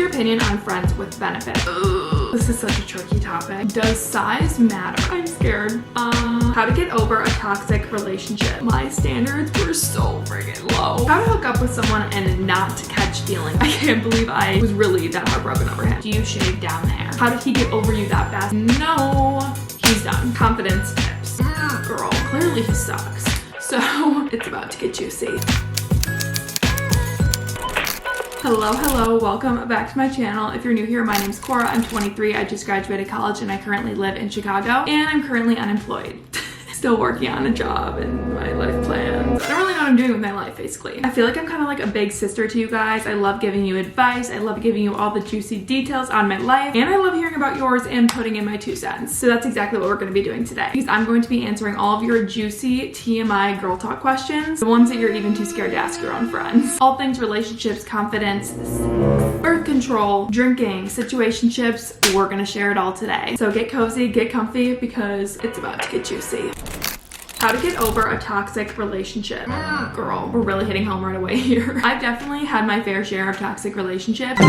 your opinion on friends with benefits? Ugh, this is such a tricky topic. Does size matter? I'm scared. How to get over a toxic relationship. My standards were so friggin' low. How to hook up with someone and not catch feelings. I can't believe I was really that heartbroken over him. Do you shave down the hair? How did he get over you that fast? No, he's done. Confidence tips. Girl, clearly he sucks. So it's about to get juicy. Hello, welcome back to my channel. If you're new here, my name's Cora. I'm 23. I just graduated college and I currently live in Chicago, and I'm currently unemployed. Still working on a job and my life plans. I don't really know what I'm doing with my life, basically. I feel like I'm kind of like a big sister to you guys. I love giving you advice. I love giving you all the juicy details on my life, and I love hearing about yours and putting in my 2 cents. So that's exactly what we're going to be doing today. Because I'm going to be answering all of your juicy TMI girl talk questions, the ones that you're even too scared to ask your own friends. All things relationships, confidence, birth control, drinking, situationships, we're going to share it all today. So get cozy, get comfy, because it's about to get juicy. How to get over a toxic relationship. Girl, we're really hitting home right away here. I've definitely had my fair share of toxic relationships.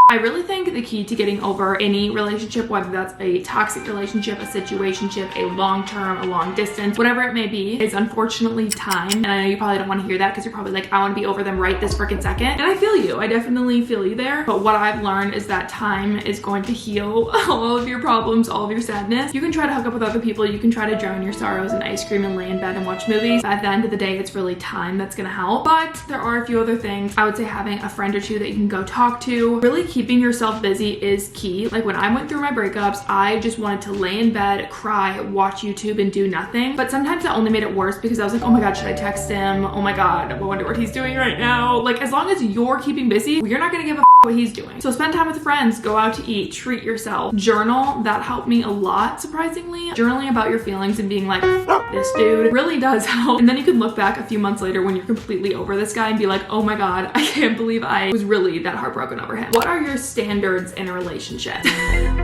I really think the key to getting over any relationship, whether that's a toxic relationship, a situationship, a long-term, a long distance, whatever it may be, is unfortunately time. And I know you probably don't want to hear that because you're probably like, I want to be over them right this freaking second. And I feel you. I definitely feel you there. But what I've learned is that time is going to heal all of your problems, all of your sadness. You can try to hook up with other people. You can try to drown your sorrows in ice cream and lay in bed and watch movies. But at the end of the day, it's really time that's going to help. But there are a few other things. I would say having a friend or two that you can go talk to. Really keeping yourself busy is key. Like when I went through my breakups, I just wanted to lay in bed, cry, watch YouTube, and do nothing. But sometimes that only made it worse because I was like, oh my God, should I text him? Oh my God, I wonder what he's doing right now. Like, as long as you're keeping busy, you're not gonna give a what he's doing. So spend time with friends, go out to eat, treat yourself. Journal, that helped me a lot, surprisingly. Journaling about your feelings and being like, this dude really does help. And then you can look back a few months later when you're completely over this guy and be like, oh my God, I can't believe I was really that heartbroken over him. What are your standards in a relationship?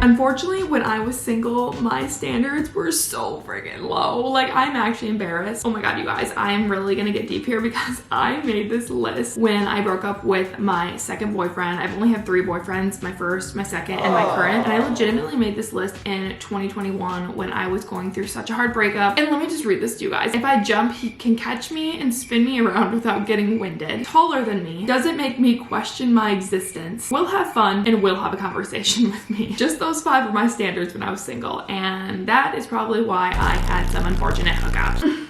Unfortunately, when I was single, my standards were so friggin' low. Like, I'm actually embarrassed. Oh my God, you guys, I'm really gonna get deep here because I made this list when I broke up with my second boyfriend. I've only had 3 boyfriends, my first, my second, and my current. And I legitimately made this list in 2021 when I was going through such a hard breakup. And let me just read this to you guys. If I jump, he can catch me and spin me around without getting winded. Taller than me. Doesn't make me question my existence. Will have fun and will have a conversation with me. Just those 5 were my standards when I was single. And that is probably why I had some unfortunate hookups.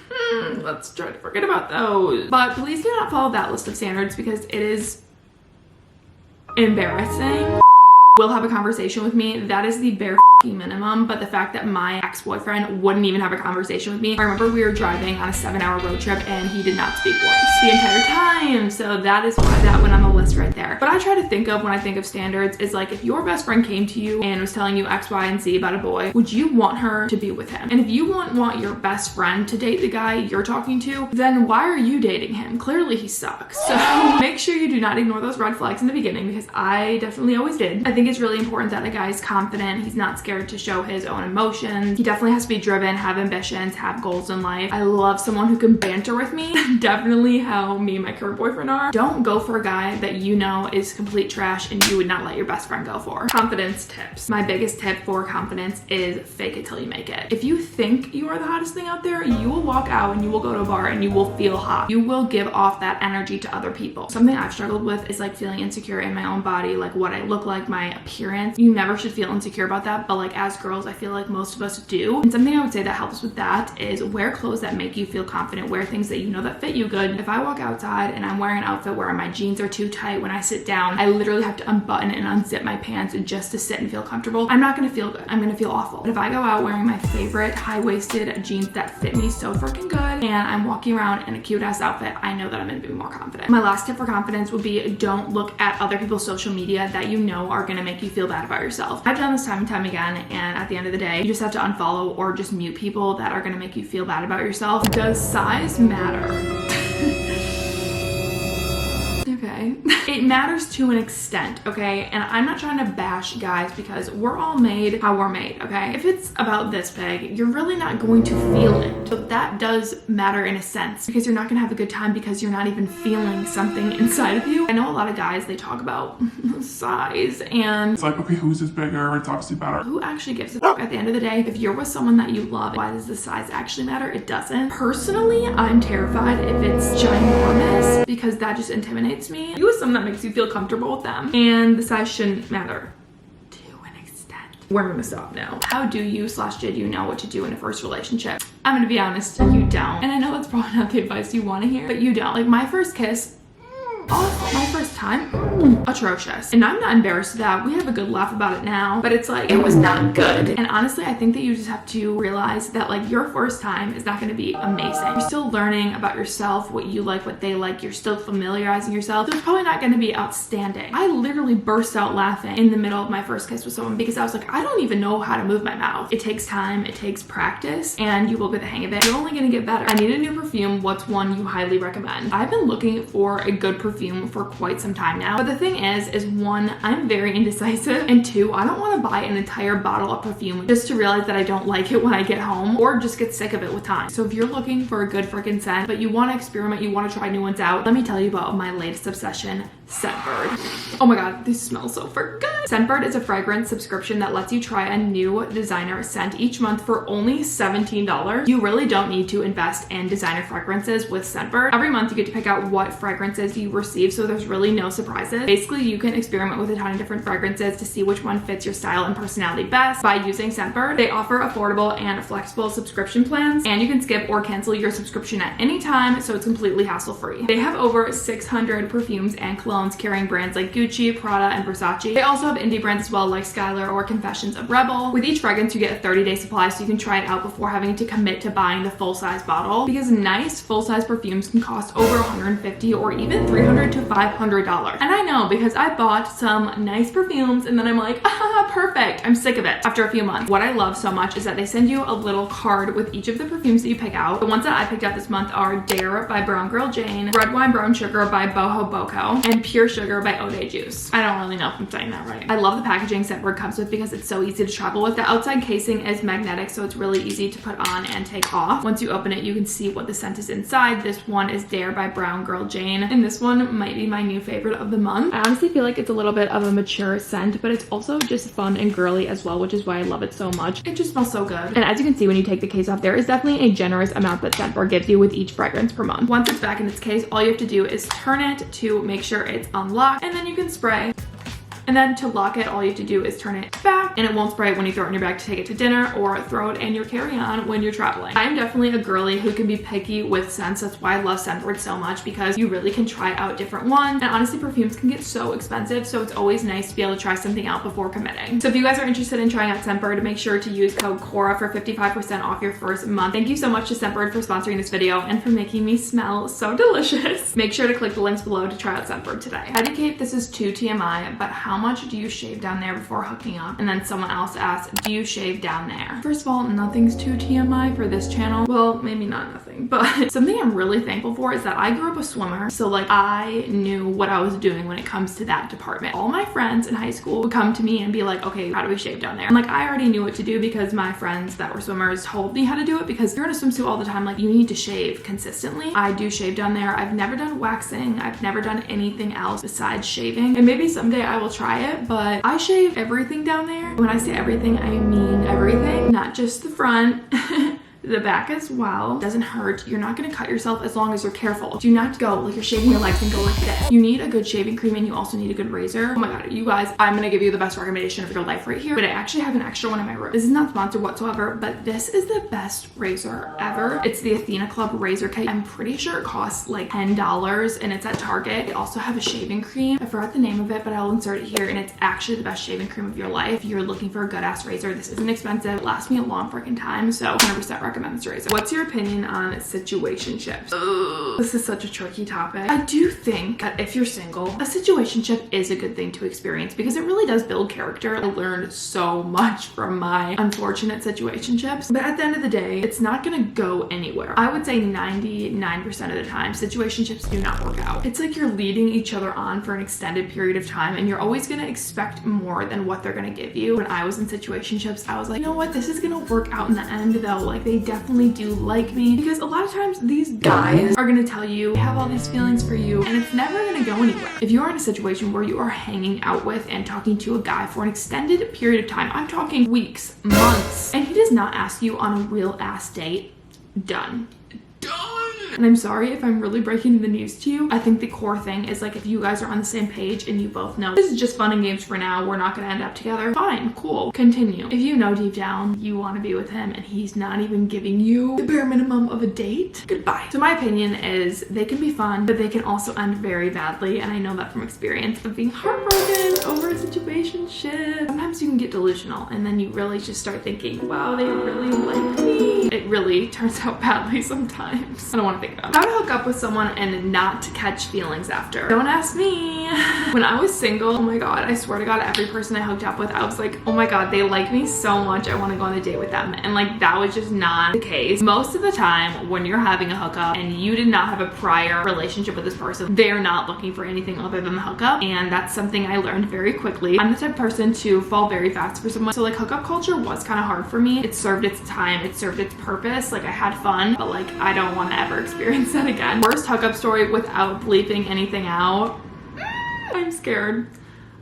Let's try to forget about those. But please do not follow that list of standards because it is embarrassing. Will have a conversation with me. That is the bare minimum. But the fact that my ex-boyfriend wouldn't even have a conversation with me. I remember we were driving on a 7-hour road trip and he did not speak once the entire time. So that is why that went on the list right there. But I try to think of when I think of standards is like, if your best friend came to you and was telling you X, Y, and Z about a boy, would you want her to be with him? And if you want your best friend to date the guy you're talking to, then why are you dating him? Clearly he sucks. So make sure you do not ignore those red flags in the beginning because I definitely always did. I think it's really important that a guy is confident. He's not scared to show his own emotions. He definitely has to be driven, have ambitions, have goals in life. I love someone who can banter with me. Definitely how me and my current boyfriend are. Don't go for a guy that you know is complete trash and you would not let your best friend go for. Confidence tips. My biggest tip for confidence is fake it till you make it. If you think you are the hottest thing out there, you will walk out and you will go to a bar and you will feel hot. You will give off that energy to other people. Something I've struggled with is like feeling insecure in my own body, like what I look like, my appearance. You never should feel insecure about that, but like as girls, I feel like most of us do. And something I would say that helps with that is wear clothes that make you feel confident. Wear things that you know that fit you good. If I walk outside and I'm wearing an outfit where my jeans are too tight, when I sit down, I literally have to unbutton and unzip my pants just to sit and feel comfortable. I'm not gonna feel good. I'm gonna feel awful. But if I go out wearing my favorite high-waisted jeans that fit me so freaking good and I'm walking around in a cute ass outfit, I know that I'm gonna be more confident. My last tip for confidence would be don't look at other people's social media that you know are gonna make you feel bad about yourself. I've done this time and time again, and at the end of the day, you just have to unfollow or just mute people that are gonna make you feel bad about yourself. Does size matter? Okay. it matters to an extent, okay? And I'm not trying to bash guys because we're all made how we're made, okay? If it's about this big, you're really not going to feel it. So that does matter in a sense because you're not gonna have a good time because you're not even feeling something inside of you. I know a lot of guys, they talk about size and it's like, okay, whose is bigger? It's obviously better. Who actually gives a fuck at the end of the day? If you're with someone that you love, why does the size actually matter? It doesn't. Personally, I'm terrified if it's ginormous because that just intimidates me. You with someone that makes you feel comfortable with them, and the size shouldn't matter. We're gonna stop now. How do you / did you know what to do in a first relationship? I'm gonna be honest, you don't. And I know that's probably not the advice you want to hear, but you don't. Like my first kiss, awful. My first time, atrocious. And I'm not embarrassed of that. We have a good laugh about it now, but it's like, it was not good. And honestly, I think that you just have to realize that like your first time is not gonna be amazing. You're still learning about yourself, what you like, what they like. You're still familiarizing yourself. So it's probably not gonna be outstanding. I literally burst out laughing in the middle of my first kiss with someone because I was like, I don't even know how to move my mouth. It takes time, it takes practice, and you will get the hang of it. You're only gonna get better. I need a new perfume. What's one you highly recommend? I've been looking for a good perfume for quite some time now. But the thing is one, I'm very indecisive, and two, I don't want to buy an entire bottle of perfume just to realize that I don't like it when I get home or just get sick of it with time. So if you're looking for a good freaking scent, but you want to experiment, you want to try new ones out, let me tell you about my latest obsession, Scentbird. Oh my god, these smell so freaking good. Scentbird is a fragrance subscription that lets you try a new designer scent each month for only $17. You really don't need to invest in designer fragrances with Scentbird. Every month you get to pick out what fragrances you receive, so there's really no surprises. Basically, you can experiment with a ton of different fragrances to see which one fits your style and personality best by using Scentbird. They offer affordable and flexible subscription plans, and you can skip or cancel your subscription at any time, so it's completely hassle-free. They have over 600 perfumes and colognes carrying brands like Gucci, Prada, and Versace. They also have indie brands as well, like Skylar or Confessions of Rebel. With each fragrance, you get a 30-day supply, so you can try it out before having to commit to buying the full-size bottle, because nice full-size perfumes can cost over $150 or even $300 to $500. And I know because I bought some nice perfumes and then I'm like, ah, perfect. I'm sick of it after a few months. What I love so much is that they send you a little card with each of the perfumes that you pick out. The ones that I picked out this month are Dare by Brown Girl Jane, Red Wine Brown Sugar by Boho Boko, and Pure Sugar by Ode Juice. I don't really know if I'm saying that right. I love the packaging Scentbird comes with because it's so easy to travel with. The outside casing is magnetic, so it's really easy to put on and take off. Once you open it, you can see what the scent is inside. This one is Dare by Brown Girl Jane, and this one might be my new favorite of the month. I honestly feel like it's a little bit of a mature scent, but it's also just fun and girly as well, which is why I love it so much. It just smells so good. And as you can see when you take the case off, there is definitely a generous amount that Scentbird gives you with each fragrance per month. Once it's back in its case, all you have to do is turn it to make sure it's unlocked, and then you can spray. And then to lock it, all you have to do is turn it back, and it won't spray when you throw it in your bag to take it to dinner or throw it in your carry-on when you're traveling. I'm definitely a girly who can be picky with scents. That's why I love Scentbird so much, because you really can try out different ones. And honestly, perfumes can get so expensive, so it's always nice to be able to try something out before committing. So if you guys are interested in trying out Scentbird, make sure to use code Cora for 55% off your first month. Thank you so much to Scentbird for sponsoring this video and for making me smell so delicious. Make sure to click the links below to try out Scentbird today. Patty Kate, this is too TMI, but how much do you shave down there before hooking up? And then someone else asked, do you shave down there? First of all, nothing's too TMI for this channel. Well, maybe not nothing, but something I'm really thankful for is that I grew up a swimmer. So like I knew what I was doing when it comes to that department. All my friends in high school would come to me and be like, okay, how do we shave down there? And like I already knew what to do because my friends that were swimmers told me how to do it, because you're in a swimsuit all the time, like you need to shave consistently. I do shave down there. I've never done waxing. I've never done anything else besides shaving. And maybe someday I will try it, but I shave everything down there. When I say everything, I mean everything, not just the front. The back as well. Doesn't hurt. You're not gonna cut yourself as long as you're careful. Do not go like you're shaving your legs and go like this. You need a good shaving cream, and you also need a good razor. Oh my god, you guys, I'm gonna give you the best recommendation of your life right here, but I actually have an extra one in my room. This is not sponsored whatsoever, but this is the best razor ever. It's the Athena Club razor kit. I'm pretty sure it costs like $10 and it's at Target. They also have a shaving cream. I forgot the name of it, but I'll insert it here, and it's actually the best shaving cream of your life. If you're looking for a good ass razor, this isn't expensive. It lasts me a long freaking time, so 100% recommend. recommends to raise it. What's your opinion on situationships? Ugh, this is such a tricky topic. I do think that if you're single, a situationship is a good thing to experience because it really does build character. I learned so much from my unfortunate situationships, but at the end of the day, it's not gonna go anywhere. I would say 99% of the time, situationships do not work out. It's like you're leading each other on for an extended period of time and you're always gonna expect more than what they're gonna give you. When I was in situationships, I was like, you know what, this is gonna work out in the end though. Like, they definitely do like me, because a lot of times these guys are gonna tell you, I have all these feelings for you, and it's never gonna go anywhere. If you are in a situation where you are hanging out with and talking to a guy for an extended period of time, I'm talking weeks, months, and he does not ask you on a real ass date, done. And I'm sorry if I'm really breaking the news to you. I think the core thing is, like, if you guys are on the same page and you both know this is just fun and games for now, we're not gonna end up together, fine, cool, continue. If you know deep down you want to be with him and he's not even giving you the bare minimum of a date, goodbye. So my opinion is they can be fun, but they can also end very badly, and I know that from experience of being heartbroken over a situationship. Sometimes you can get delusional and then you really just start thinking, wow, they really like me. It really turns out badly sometimes. I don't want to think about it. How to hook up with someone and not catch feelings after. Don't ask me. When I was single, oh my god, I swear to god, every person I hooked up with, I was like, oh my god, they like me so much, I want to go on a date with them. And like, that was just not the case. Most of the time when you're having a hookup and you did not have a prior relationship with this person, they're not looking for anything other than the hookup. And that's something I learned very quickly. I'm the type of person to fall very fast for someone. So like, hookup culture was kind of hard for me. It served its time, it served its purpose. Like, I had fun, but like, I don't want to ever experience that again. Worst hookup story without bleeping anything out. I'm scared.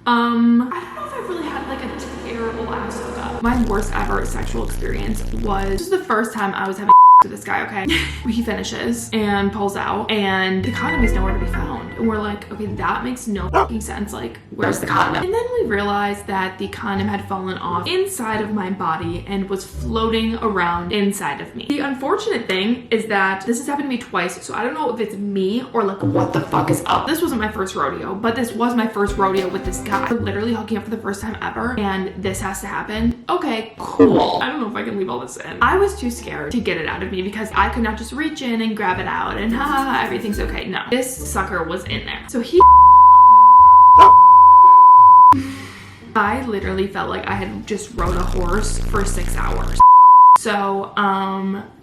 I don't know if I've really had like a terrible ass hookup. My worst ever sexual experience was the first time I was having with this guy, okay? He finishes and pulls out and the condom is nowhere to be found. And we're like, okay, that makes no fucking sense. Like, where's the condom? And then we realized that the condom had fallen off inside of my body and was floating around inside of me. The unfortunate thing is that this has happened to me twice, so I don't know if it's me or like what the fuck is up. This wasn't my first rodeo, but this was my first rodeo with this guy. We're literally hooking up for the first time ever and this has to happen. Okay, cool. I don't know if I can leave all this in. I was too scared to get it out of me because I could not just reach in and grab it out and ha, everything's okay. No, this sucker was in there. So he I literally felt like I had just rode a horse for 6 hours. So,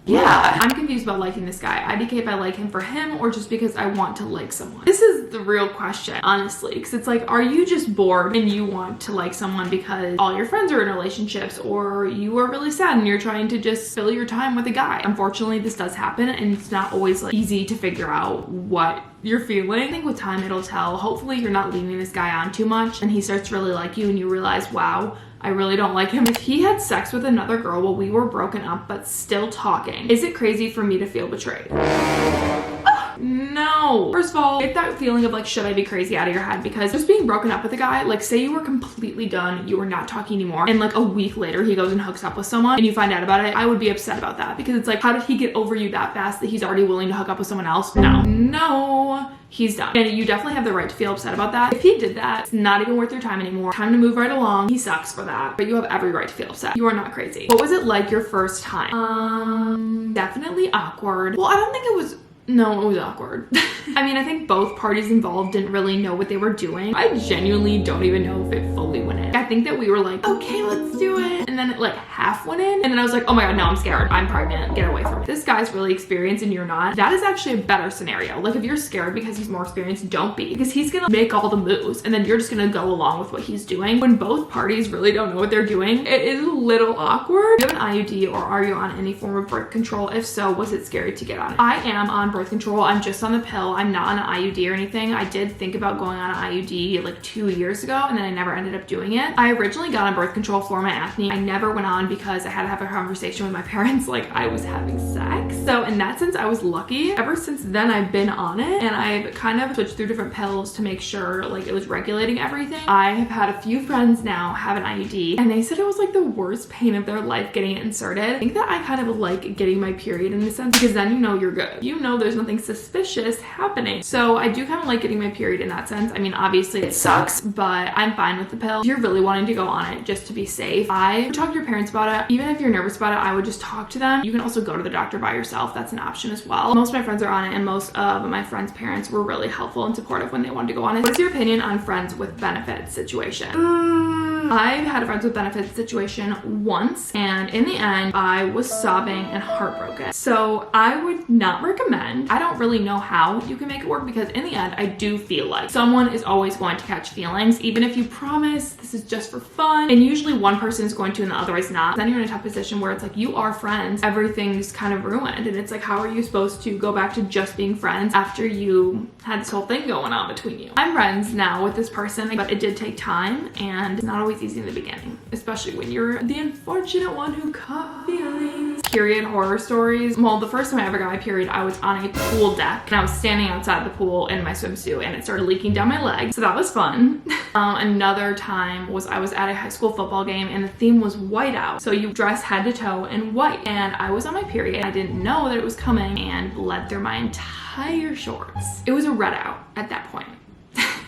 yeah, I'm confused about liking this guy. IDK if I like him for him or just because I want to like someone. This is the real question, honestly, because it's like, are you just bored and you want to like someone because all your friends are in relationships, or you are really sad and you're trying to just fill your time with a guy? Unfortunately, this does happen and it's not always like easy to figure out what you're feeling. I think with time it'll tell. Hopefully you're not leaving this guy on too much and he starts to really like you and you realize, wow, I really don't like him. If he had sex with another girl while we were broken up but still talking, is it crazy for me to feel betrayed? No. First of all, get that feeling of like, should I be crazy out of your head, because just being broken up with a guy, like say you were completely done, you were not talking anymore, and like a week later he goes and hooks up with someone and you find out about it, I would be upset about that, because it's like, how did he get over you that fast that he's already willing to hook up with someone else? No, he's done. And you definitely have the right to feel upset about that. If he did that, it's not even worth your time anymore. Time to move right along. He sucks for that, but you have every right to feel upset. You are not crazy. What was it like your first time? Definitely awkward. Well, I don't think it was. No, it was awkward. I mean, I think both parties involved didn't really know what they were doing. I genuinely don't even know if it fully went in. I think that we were like, okay, let's do it. And then it like half went in. And then I was like, oh my God, no, I'm scared. I'm pregnant. Get away from me. This guy's really experienced and you're not. That is actually a better scenario. Like if you're scared because he's more experienced, don't be. Because he's gonna make all the moves and then you're just gonna go along with what he's doing. When both parties really don't know what they're doing, it is a little awkward. Do you have an IUD or are you on any form of birth control? If so, was it scary to get on it? I am on birth control. I'm just on the pill. I'm not on an IUD or anything. I did think about going on an IUD like 2 years ago and then I never ended up doing it. I originally got on birth control for my acne. I never went on because I had to have a conversation with my parents like I was having sex. So in that sense, I was lucky. Ever since then, I've been on it and I've kind of switched through different pills to make sure like it was regulating everything. I have had a few friends now have an IUD and they said it was like the worst pain of their life getting it inserted. I think that I kind of like getting my period in a sense because then you know you're good. You know there's there's nothing suspicious happening. So I do kind of like getting my period in that sense. I mean, obviously it sucks, but I'm fine with the pill. If you're really wanting to go on it just to be safe, I would talk to your parents about it. Even if you're nervous about it, I would just talk to them. You can also go to the doctor by yourself. That's an option as well. Most of my friends are on it, and most of my friends' parents were really helpful and supportive when they wanted to go on it. What's your opinion on friends with benefits situation? I've had a friends with benefits situation once, and in the end, I was sobbing and heartbroken. So I would not recommend. I don't really know how you can make it work, because in the end, I do feel like someone is always going to catch feelings, even if you promise this is just for fun. And usually one person is going to and the other is not. Then you're in a tough position where it's like, you are friends, everything's kind of ruined. And it's like, how are you supposed to go back to just being friends after you had this whole thing going on between you? I'm friends now with this person, but it did take time, and it's not always easy in the beginning, especially when you're the unfortunate one who caught feelings. Period horror stories. Well, the first time I ever got my period, I was on a pool deck, and I was standing outside the pool in my swimsuit, and it started leaking down my leg. So that was fun. Another time was I was at a high school football game, and the theme was white out. So you dress head to toe in white, and I was on my period. I didn't know that it was coming and bled through my entire shorts. It was a red out at that point.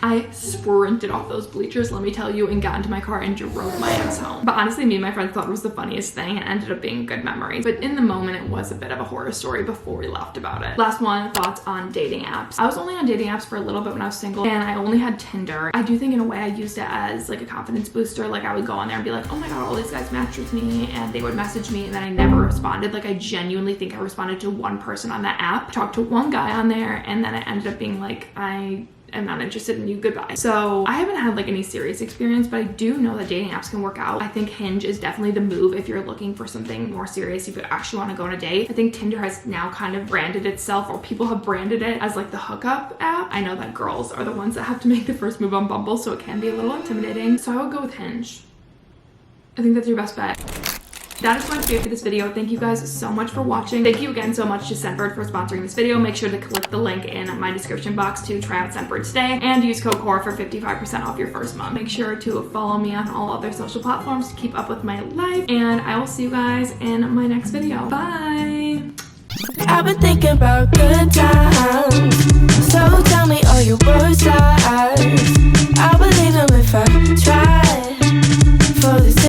I sprinted off those bleachers, let me tell you, and got into my car and drove my ass home. But honestly, me and my friends thought it was the funniest thing, and ended up being good memories. But in the moment, it was a bit of a horror story before we laughed about it. Last one, thoughts on dating apps. I was only on dating apps for a little bit when I was single, and I only had Tinder. I do think in a way I used it as like a confidence booster. Like I would go on there and be like, oh my god, all these guys matched with me, and they would message me, and then I never responded. Like I genuinely think I responded to one person on that app, talked to one guy on there, and then it ended up being like, I'm not interested in you, goodbye. So I haven't had like any serious experience, but I do know that dating apps can work out. I think Hinge is definitely the move if you're looking for something more serious, if you actually want to go on a date. I think Tinder has now kind of branded itself, or people have branded it as like the hookup app. I know that girls are the ones that have to make the first move on Bumble, so it can be a little intimidating. So I would go with Hinge. I think that's your best bet. That is going to be it for this video. Thank you guys so much for watching. Thank you again so much to Scentbird for sponsoring this video. Make sure to click the link in my description box to try out Scentbird today, and use code Cora for 55% off your first month. Make sure to follow me on all other social platforms to keep up with my life, and I will see you guys in my next video. Bye! I've been thinking about good times, so tell me all your worst lies. I believe them if I try.